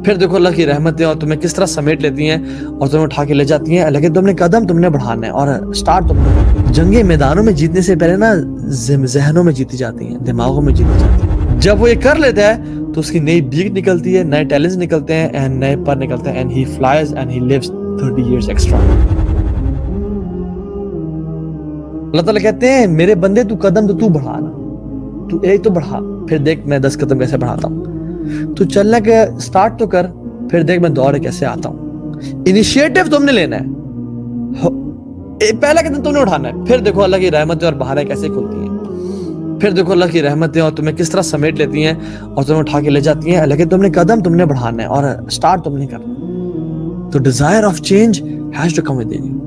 پھر دیکھو اللہ کی رحمتیں اور تمہیں کس طرح سمیٹ لیتی ہیں اور تمہیں اٹھا کے لے جاتی ہیں، لیکن تم نے قدم تم نے بڑھانا ہے اور سٹارٹ تم نے۔ جنگیں میدانوں میں جیتنے سے پہلے نا ذہنوں میں جیتی جاتی ہیں، دماغوں میں جیتی جاتی ہیں۔ جب وہ یہ کر لیتا ہے تو اس کی نئی بیک نکلتی ہے، نئے ٹیلنٹس نکلتے ہیں اینڈ نئے پر نکلتے ہیں، and he flies and he lives 30 years extra. اللہ تعالیٰ کہتے ہیں میرے بندے تو قدم تو بڑھانا، تو ایک تو بڑھا، پھر دیکھ میں 10 قدم کیسے بڑھاتا ہوں۔ تو چلنا کے سٹارٹ تو کر، پھر دیکھ میں دوڑے کیسے آتا ہوں۔ انیشیٹو تم نے لینا ہے، پہلا قدم تم نے اٹھانا ہے، پھر دیکھو اللہ کی رحمتیں اور بہاریں کیسے کھلتی ہیں، پھر دیکھو اللہ کی رحمتیں اور تمہیں کس طرح سمیٹ لیتی ہیں اور تمہیں اٹھا کے لے جاتی ہیں، لیکن تم نے قدم تم نے بڑھانا ہے اور سٹارٹ تم نے کرنا۔ تو desire of change has to come within you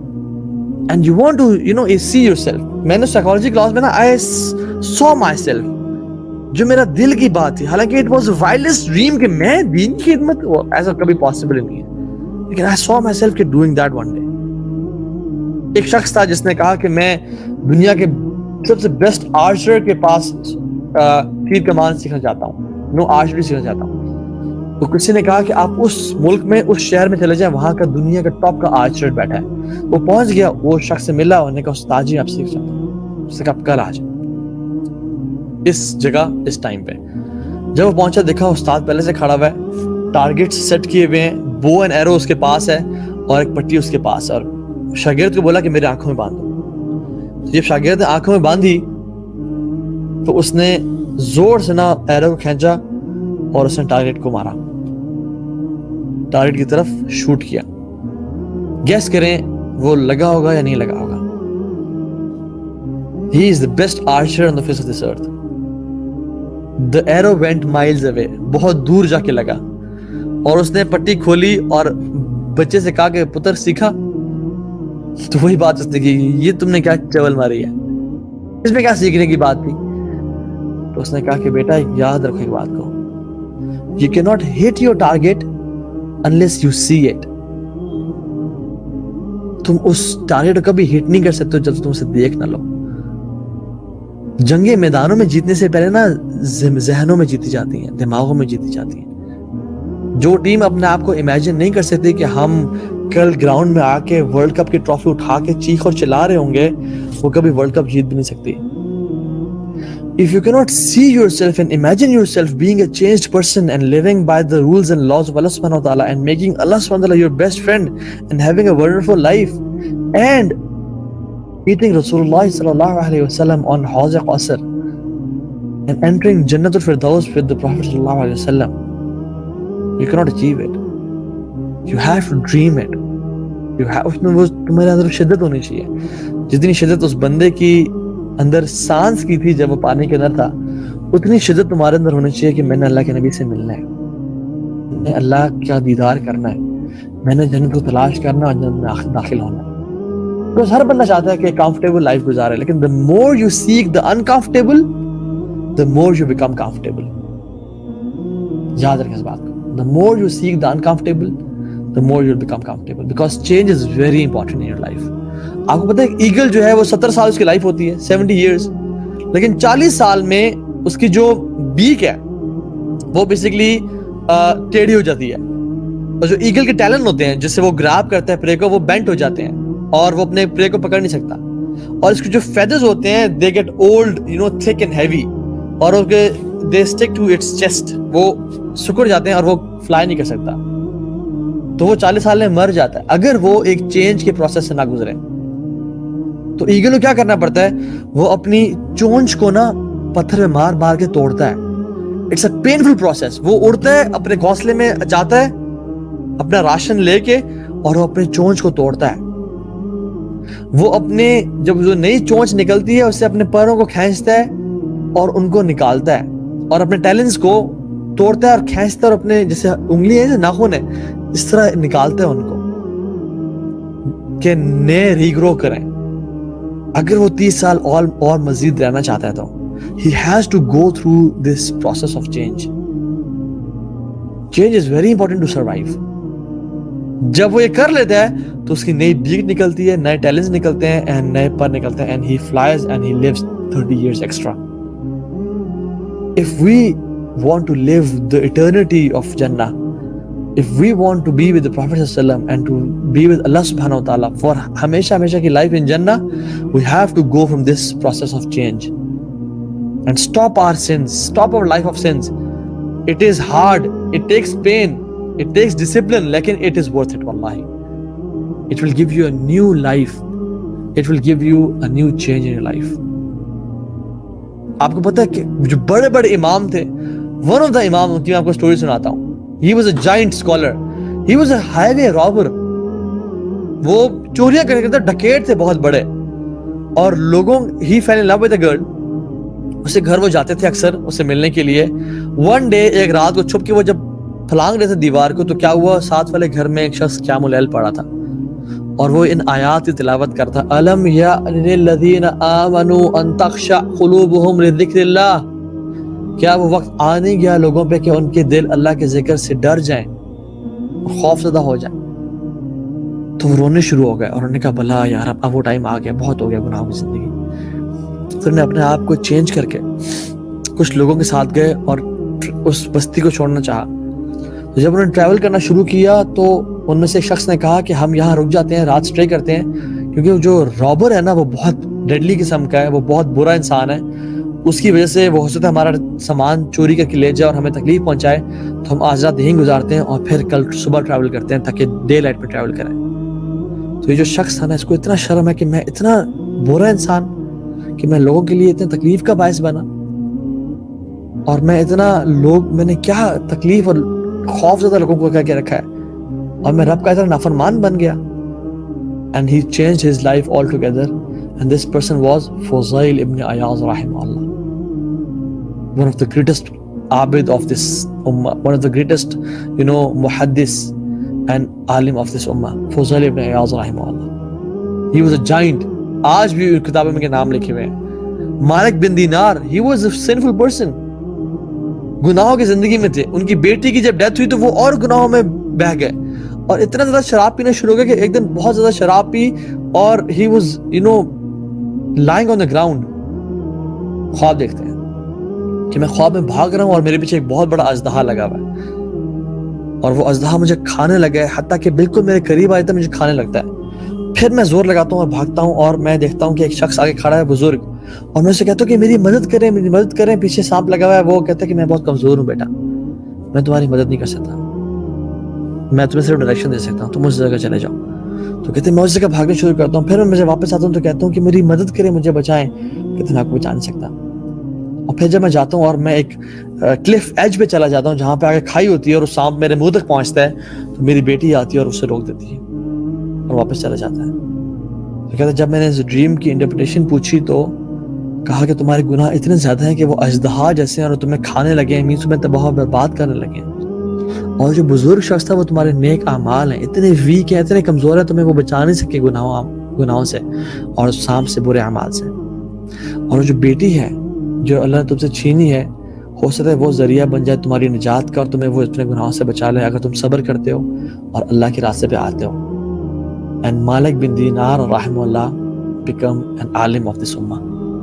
and you want to see yourself. میں نے سائیکالوجی کلاس میں نا آئی سو مائی سیلف، جو میرا دل کی بات تھی، حالانکہ اٹ واز وائلڈسٹ ڈریم کہ میں دین کی خدمت، ایسا کبھی پاسبل نہیں ہے، لیکن آئی سو مائی سیلف کہ ڈوئنگ دیٹ ون ڈے۔ ایک شخص تھا جس نے کہا کہ میں دنیا کے سب سے بیسٹ آرچر کے پاس تیر کمان سیکھنا چاہتا ہوں، آرچری سیکھنا چاہتا ہوں۔ تو کسی نے کہا کہ آپ اس ملک میں، اس شہر میں چلے جائیں، وہاں کا دنیا کا ٹاپ کا آرچر بیٹھا ہے۔ وہ پہنچ گیا، وہ شخص سے ملا، انہوں نے کہا استاد جی آپ سیکھ چاہتا ہوں۔ اس نے کہا کل آ جائیں اس جگہ اس ٹائم پہ۔ جب وہ پہنچا دیکھا استاد پہلے سے کھڑا ہوا ہے، ٹارگیٹ سیٹ کیے ہوئے ہیں، بو اینڈ ایرو اس کے پاس ہے اور ایک پٹی اس کے پاس ہے، اور شاگرد کو بولا کہ میرے آنکھوں میں باندھ دو۔ جب شاگرد نے آنکھوں میں باندھی تو اس نے زور سے نا ایرو کو کھینچا اور اس نے ٹارگیٹ کو مارا، ٹارگیٹ کی طرف شوٹ کیا۔ گیس کریں وہ لگا ہوگا یا نہیں لگا ہوگا؟ He is the best archer on the face of this earth. The arrow went miles away. بہت دور جا کے لگا، اور اس نے پٹی کھولی اور بچے سے کہا کہ پتر سیکھا؟ تو وہی بات اس نے کی، یہ تم نے کیا چول ماری ہے، اس میں کیا سیکھنے کی بات تھی؟ تو اس نے کہا کہ بیٹا یاد رکھو ایک بات کو، You cannot hit your target unless you see it. تم اس ٹارگیٹ کو کبھی ہٹ نہیں کر سکتے جب تم اسے دیکھ نہ لو۔ جنگیں میدانوں میں جیتنے سے پہلے نا ذہنوں میں جیتی جاتی ہیں، دماغوں میں جیتی جاتی ہیں۔ جو ٹیم اپنے آپ کو امیجن نہیں کر سکتی کہ ہم کل گراؤنڈ میں آ کے ورلڈ کپ کی ٹرافی اٹھا کے چیخ اور چلا رہے ہوں گے، وہ کبھی ورلڈ کپ جیت بھی نہیں سکتی۔ If you cannot see yourself and imagine yourself being a changed person and living by the rules and laws of Allah subhanahu wa ta'ala and making Allah subhanahu wa ta'ala your best friend and having a wonderful life and meeting Rasulullah sallallahu alayhi wa sallam on Hawz Qasr and entering Jannatul Firdaus with the Prophet sallallahu alayhi wa sallam, you cannot achieve it. You have to dream it. You have, اس میں وہ تمہارے اندر شدت ہونی چاہیے، جتنی شدت اس بندے کی اندر سانس کی تھی جب وہ پانی کے اندر تھا، اتنی شدت تمہارے اندر ہونی چاہیے کہ میں نے اللہ کے نبی سے ملنا ہے، میں نے اللہ کا دیدار کرنا ہے، میں نے جنت کو تلاش کرنا اور جنت میں داخل ہونا ہے۔ تو ہر بندہ چاہتا ہے کہ کمفرٹیبل لائف گزارے، لیکن the more you seek the uncomfortable, the more you become comfortable۔ یاد رکھیں اس بات کو، the more you seek the uncomfortable, the more you'll become comfortable because change is very important in your life۔ آپ کو پتہ ہے ایگل جو ہے وہ 70 سال اس کی لائف ہوتی ہے، 70 years، لیکن 40 سال میں اس کی جو بیک ہے وہ بیسیکلی ٹیڑھی ہو جاتی ہے، اور جو ایگل کے ٹیلنٹ ہوتے ہیں جس سے وہ گراب کرتا ہے پرے کو، وہ بینٹ ہو جاتے ہیں اور وہ اپنے پرے کو پکڑ نہیں سکتا، اور اس کے جو فیدرز ہوتے ہیں they get old thick and heavy, اور they stick to its chest, وہ سکڑ جاتے ہیں اور وہ فلائی نہیں کر سکتا، تو وہ 40 سال میں مر جاتا ہے اگر وہ ایک چینج کے پروسیس سے نہ گزرے۔ تو ایگل کو کیا کرنا پڑتا ہے، وہ اپنی چونچ کو نا پتھر میں مار مار کے توڑتا ہے، اٹس اے پینفل پروسیس۔ وہ اڑتا ہے، اپنے گھونسلے میں جاتا ہے اپنا راشن لے کے، اور وہ اپنے چونچ کو توڑتا ہے، وہ اپنے جب جو نئی چونچ نکلتی ہے اس سے اپنے پیروں کو کھینچتا ہے اور ان کو نکالتا ہے، اور اپنے ٹیلنٹس کو توڑتا ہے اور کھینچتا ہے، اور اپنے جیسے انگلی ہے ناخن ہے اس طرح نکالتا ہے ان کو کہ نئے ریگرو کریں۔ اگر وہ 30 سال اور مزید رہنا چاہتا ہے تو he has to go through this process of change. Change is very important to survive. جب وہ یہ کر لیتا ہے تو اس کی نئی بیک نکلتی ہے، نئے ٹیلنٹس نکلتے ہیں اینڈ نئے پر نکلتے ہیں، and he flies and he lives 30 years extra. If we want to live the eternity of Jannah, if we want to be with the Prophet ﷺ and to be with Allah subhanahu wa ta'ala for ہمیشہ ہمیشہ کی life in Jannah, we have to go from this process of change and stop our sins, stop our life of sins. It is hard, it takes pain, it takes discipline, لیکن it is worth it wallahi. It will give you a new life, it will give you a new change in your life. آپ کو پتہ ہے کہ جو بڑے بڑے امام تھے, one of the امام کی میں آپ کو سٹوری سناتا ہوں. He was a giant scholar. He was a highway robber. وہ چوریاں کرنے کے ڈکیٹ تھے بہت بڑے, اور لوگوں he fell in love with a girl. اسے گھر وہ جاتے تھے اکثر اسے ملنے کے لیے. One day ایک رات کو چھپ کے وہ جب پھلانگ رہے تھے دیوار کو, تو کیا ہوا, ساتھ والے گھر میں ایک شخص قیام اللیل پڑھا تھا اور وہ ان آیات کی تلاوت کرتا, الم یأن للذین آمنوا ان تخشع قلوبہم لذکر اللہ. کیا وہ وقت آ نہیں گیا لوگوں پہ کہ ان کے دل اللہ کے ذکر سے ڈر جائیں اور خوف زدہ ہو جائیں؟ تو وہ رونے شروع ہو گئے اور انہوں نے کہا بھلا یار اب وہ ٹائم آ گیا, بہت ہو گیا گناہوں کی زندگی. تو انہوں نے اپنے آپ کو چینج کر کے کچھ لوگوں کے ساتھ گئے اور اس بستی کو چھوڑنا چاہا. تو جب انہوں نے ٹریول کرنا شروع کیا تو ان میں سے ایک شخص نے کہا کہ ہم یہاں رک جاتے ہیں, رات سٹے کرتے ہیں, کیونکہ جو رابر ہے نا وہ بہت ڈیڈلی قسم کا ہے, وہ بہت برا انسان ہے. اس کی وجہ سے وہ ہو سکتا ہے ہمارا سامان چوری کر کے لے جائے اور ہمیں تکلیف پہنچائے, تو ہم آج رات یہیں گزارتے ہیں اور پھر کل صبح ٹریول کرتے ہیں تاکہ ڈے لائٹ میں ٹریول کریں. تو یہ جو شخص تھا نا, اس کو اتنا شرم ہے کہ میں اتنا برا انسان کہ میں لوگوں کے لیے اتنے تکلیف کا باعث بنا, اور میں اتنا میں نے کیا تکلیف اور خوف زدہ لوگوں کو کہہ کے رکھا ہے, اور میں رب کا اتنا نافرمان بن گیا. And he changed his life altogether, and this person was Fuzail ibn Ayaz rahimahullah, one of the greatest abid of this ummah, one of the greatest muhaddis and alim of this ummah, Fuzail ibn Ayaz rahimahullah. He was a giant. آج بھی کتابوں میں کے نام لکھے ہوئے ہیں. مالک بن دینار, he was a sinful person, گناہوں کی زندگی میں تھے. ان کی بیٹی کی جب ڈیتھ ہوئی تو وہ اور گناہوں میں بہ گئے اور اتنا زیادہ شراب پینا شروع ہو گیا کہ ایک دن بہت زیادہ شراب پی اور he was lying on the ground. خواب دیکھتے ہیں کہ میں خواب میں بھاگ رہا ہوں اور میرے پیچھے ایک بہت بڑا اژدہا لگا ہوا ہے, اور وہ اژدہا مجھے کھانے لگا ہے, حتیٰ کہ بالکل میرے قریب آیا تو مجھے کھانے لگتا ہے. پھر میں زور لگاتا ہوں اور بھاگتا ہوں اور میں دیکھتا ہوں کہ ایک شخص آگے کھڑا ہے, بزرگ, اور میں اسے کہتا ہوں کہ میری مدد کریں. پیچھے سانپ لگا ہوا ہے. وہ کہتا ہے کہ میں بہت کمزور ہوں بیٹا, میں تمہاری مدد نہیں کر سکتا, میں تمہیں صرف ڈائریکشن دے سکتا ہوں, تم اس جگہ چلے جاؤ. تو کہتے ہیں میں اس جگہ بھاگنا شروع کرتا ہوں. پھر میں مجھے واپس آتا ہوں تو کہتا ہوں کہ میری مدد کریں, مجھے بچائیں. کہتے ہیں میں آپ کو بچا نہیں سکتا. اور پھر جب میں جاتا ہوں اور میں ایک کلف ایج پہ چلا جاتا ہوں جہاں پہ آگے کھائی ہوتی ہے اور وہ سانپ میرے منہ تک پہنچتا ہے, تو میری بیٹی آتی ہے اور اسے روک دیتی ہے اور واپس چلا جاتا ہے. تو کہتا ہے جب میں نے اس ڈریم کی انٹرپریٹیشن پوچھی تو کہا کہ تمہارے گناہ اتنے زیادہ ہیں کہ وہ اژدہا جیسے ہیں اور تمہیں کھانے لگے ہیں, تمہیں تباہ و برباد کرنے لگے ہیں. اور جو بزرگ شخص تھا وہ تمہارے نیک اعمال ہیں, اتنے ویک ہیں, اتنے کمزور ہیں, تمہیں وہ بچا نہیں سکے گناہوں سے اور سانپ سے, برے اعمال سے. اور جو بیٹی ہے جو اللہ نے تم سے چھینی ہے, ہو سکتا ہے وہ ذریعہ بن جائے تمہاری نجات کا اور تمہیں وہ اپنے گناہوں سے بچا لے اگر تم صبر کرتے ہو اور اللہ کے راستے پہ آتے ہو. And Malik bin Dinar rahimahullah become an alim of this ummah.